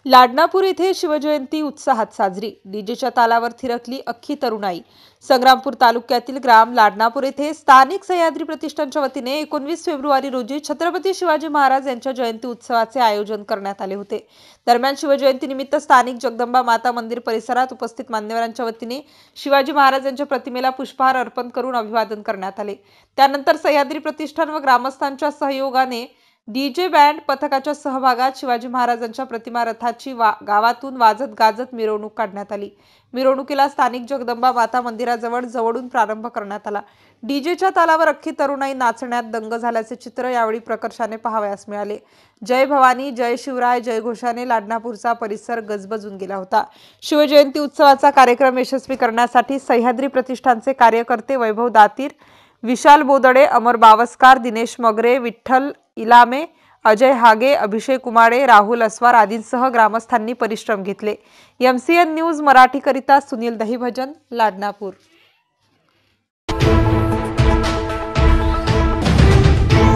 लाडनापूर येथे शिवजयंती उत्साहात साजरी। डीजेच्या तालावर थिरकली अख्खी तरुणाई। संग्रामपूर तालुक्यातील ग्राम लाडनापूर येथे स्थानिक सह्याद्री प्रतिष्ठानच्या वतीने 19 फेब्रुवारी रोजी छत्रपती शिवाजी महाराज यांच्या जयंती उत्सवाचे आयोजन करण्यात आले होते। दरम्यान शिवजयंती निमित्त स्थानिक जगदंबा माता मंदिर परिसरात उपस्थित मान्यवरांच्या वतीने शिवाजी महाराज यांच्या प्रतिमेला पुष्पहार अर्पण करून अभिवादन करण्यात आले। त्यानंतर सह्याद्री प्रतिष्ठान व ग्रामस्थांच्या सहयोगाने डीजे बँड पथकाच्या सहभागात शिवाजी महाराजांच्या प्रतिमा रथाची गावातून वाजत गाजत मिरवणूक काढण्यात आली। मिरवणुकीला स्थानिक जगदंबा माता मंदिराजवळ जवळून प्रारंभ करण्यात आला। डीजेच्या तालावर अख्खी तरुणाई नाचण्यात दंग झाल्याचे चित्र यावेळी प्रकर्षाने पाहावयास मिळाले। जय भवानी, जय शिवराय जयघोषाने लाडनापूरचा परिसर गजबजून गेला होता। शिवजयंती उत्सवाचा कार्यक्रम यशस्वी करण्यासाठी सह्याद्री प्रतिष्ठानचे कार्यकर्ते वैभव दातीर, विशाल बोदडे, अमर बावस्कार, दिनेश मगरे, विठ्ठल इलामे, अजय हागे, अभिषेक उमाडे, राहुल अस्वार आदींसह ग्रामस्थांनी परिश्रम घेतले। MCN न्यूज मराठी करिता सुनील दहिभजन, लाडनापूर।